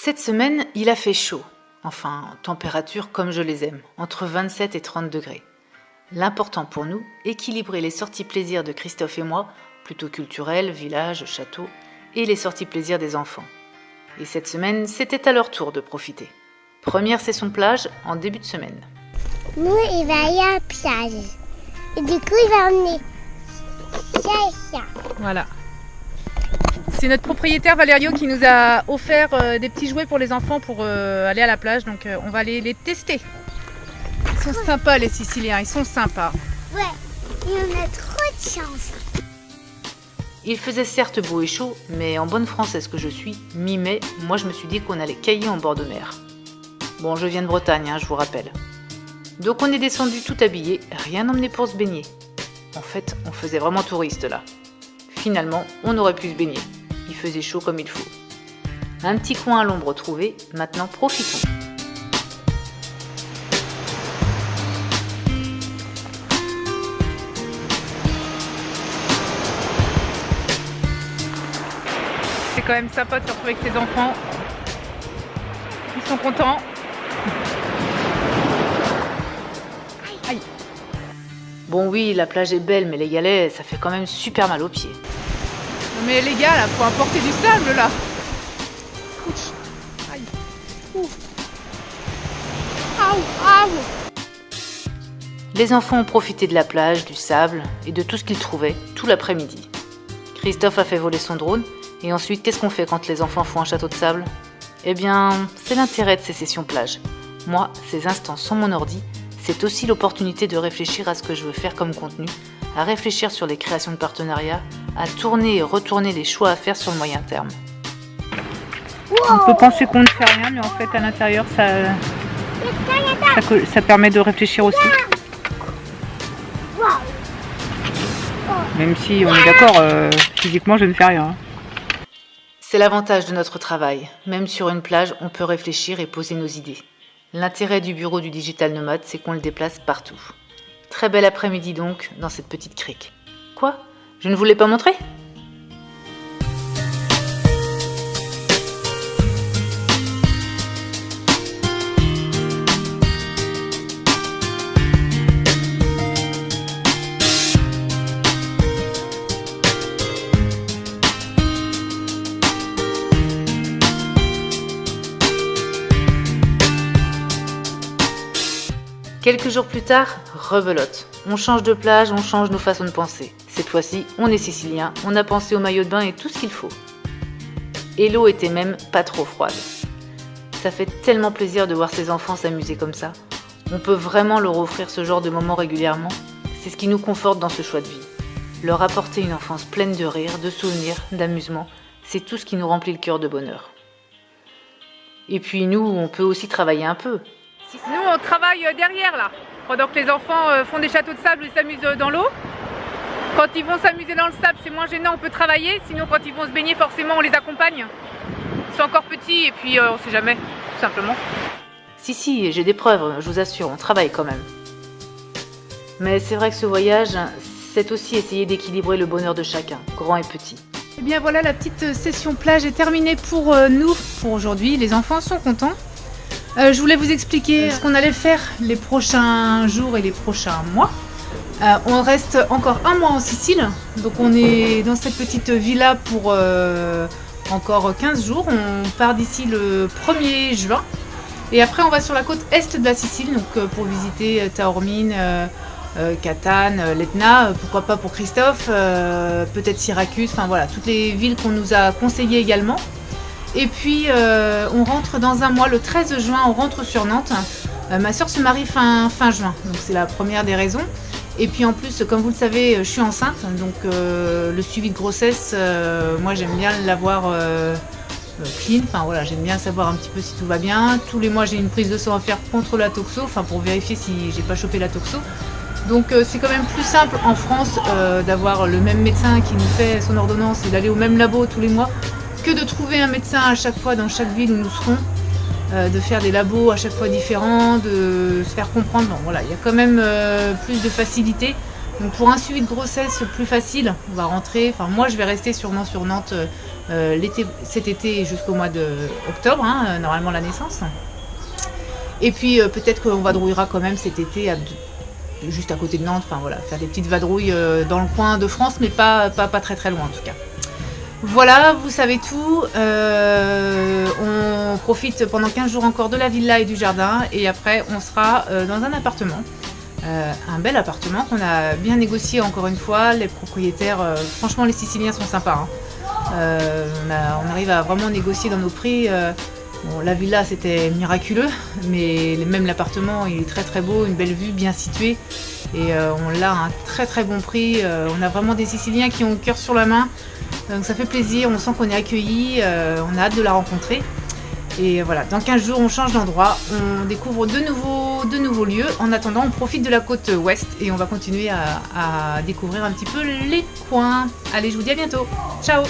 Cette semaine, il a fait chaud. Enfin, température comme je les aime, entre 27 et 30 degrés. L'important pour nous, équilibrer les sorties plaisirs de Christophe et moi, plutôt culturelles, village, château, et les sorties plaisirs des enfants. Et cette semaine, c'était à leur tour de profiter. Première session plage en début de semaine. Nous, il va aller à la plage. Et du coup, il va emmener ça. Voilà. C'est notre propriétaire Valerio qui nous a offert des petits jouets pour les enfants pour aller à la plage. Donc on va aller les tester. Ils sont sympas les Siciliens, ils sont sympas. Ouais, et on a trop de chance. Il faisait certes beau et chaud, mais en bonne française que je suis, mi-mai, moi je me suis dit qu'on allait cailler en bord de mer. Bon, je viens de Bretagne, je vous rappelle. Donc on est descendu tout habillé, rien emmené pour se baigner. En fait, on faisait vraiment touriste là. Finalement, on aurait pu se baigner. Il faisait chaud comme il faut. Un petit coin à l'ombre trouvé, maintenant profitons. C'est quand même sympa de se retrouver avec ses enfants. Ils sont contents. Aïe. Bon oui, la plage est belle, mais les galets, ça fait quand même super mal aux pieds. Mais les gars, là, faut apporter du sable, là. Ouch. Aïe. Ouh. Aouh. Les enfants ont profité de la plage, du sable et de tout ce qu'ils trouvaient tout l'après-midi. Christophe a fait voler son drone, et ensuite, qu'est-ce qu'on fait quand les enfants font un château de sable ? Eh bien, c'est l'intérêt de ces sessions plage. Moi, ces instants sans mon ordi, c'est aussi l'opportunité de réfléchir à ce que je veux faire comme contenu, à réfléchir sur les créations de partenariats, à tourner et retourner les choix à faire sur le moyen terme. On peut penser qu'on ne fait rien, mais en fait, à l'intérieur, ça permet de réfléchir aussi. Même si on est d'accord, physiquement, je ne fais rien. C'est l'avantage de notre travail. Même sur une plage, on peut réfléchir et poser nos idées. L'intérêt du bureau du Digital Nomade, c'est qu'on le déplace partout. Très bel après-midi donc, dans cette petite crique. Quoi ? Je ne vous l'ai pas montré ? Quelques jours plus tard, rebelote. On change de plage, on change nos façons de penser. Cette fois-ci, on est sicilien, on a pensé au maillot de bain et tout ce qu'il faut. Et l'eau était même pas trop froide. Ça fait tellement plaisir de voir ces enfants s'amuser comme ça. On peut vraiment leur offrir ce genre de moments régulièrement. C'est ce qui nous conforte dans ce choix de vie. Leur apporter une enfance pleine de rire, de souvenirs, d'amusement, c'est tout ce qui nous remplit le cœur de bonheur. Et puis nous, on peut aussi travailler un peu. Nous, on travaille derrière, là. Pendant que les enfants font des châteaux de sable et s'amusent dans l'eau. Quand ils vont s'amuser dans le sable, c'est moins gênant, on peut travailler. Sinon, quand ils vont se baigner, forcément, on les accompagne. Ils sont encore petits et puis on sait jamais, tout simplement. Si, j'ai des preuves, je vous assure, on travaille quand même. Mais c'est vrai que ce voyage, c'est aussi essayer d'équilibrer le bonheur de chacun, grand et petit. Et bien voilà, la petite session plage est terminée pour nous, pour aujourd'hui. Les enfants sont contents. Je voulais vous expliquer ce qu'on allait faire les prochains jours et les prochains mois. On reste encore un mois en Sicile, donc on est dans cette petite villa pour encore 15 jours. On part d'ici le 1er juin et après on va sur la côte est de la Sicile donc, pour visiter Taormine, Catane, l'Etna, pourquoi pas pour Christophe, peut-être Syracuse, enfin voilà, toutes les villes qu'on nous a conseillées également. Et puis on rentre dans un mois, le 13 juin, on rentre sur Nantes. Ma soeur se marie fin juin, donc c'est la première des raisons. Et puis en plus, comme vous le savez, je suis enceinte, donc le suivi de grossesse, moi j'aime bien l'avoir clean. Enfin voilà, j'aime bien savoir un petit peu si tout va bien. Tous les mois j'ai une prise de sang à faire contre la toxo, enfin pour vérifier si j'ai pas chopé la toxo. Donc c'est quand même plus simple en France d'avoir le même médecin qui nous fait son ordonnance et d'aller au même labo tous les mois, que de trouver un médecin à chaque fois dans chaque ville où nous serons, de faire des labos à chaque fois différents, de se faire comprendre. Bon, voilà, il y a quand même plus de facilité. Donc pour un suivi de grossesse plus facile, on va rentrer, enfin moi je vais rester sûrement sur Nantes cet été jusqu'au mois d'octobre, hein, normalement la naissance. Et puis peut-être qu'on vadrouillera quand même cet été juste à côté de Nantes, enfin voilà, faire des petites vadrouilles dans le coin de France, mais pas très très loin en tout cas. Voilà, vous savez tout. On profite pendant 15 jours encore de la villa et du jardin, et après on sera dans un appartement. Un bel appartement qu'on a bien négocié encore une fois. Les propriétaires, franchement les Siciliens sont sympas, hein. On arrive à vraiment négocier dans nos prix. Bon, la villa c'était miraculeux, mais même l'appartement il est très très beau, une belle vue, bien situé, et on l'a à un très très bon prix. On a vraiment des Siciliens qui ont le cœur sur la main, donc ça fait plaisir, on sent qu'on est accueillis, on a hâte de la rencontrer. Et voilà, dans 15 jours on change d'endroit, on découvre de nouveaux lieux. En attendant, on profite de la côte ouest et on va continuer à découvrir un petit peu les coins. Allez, je vous dis à bientôt, ciao!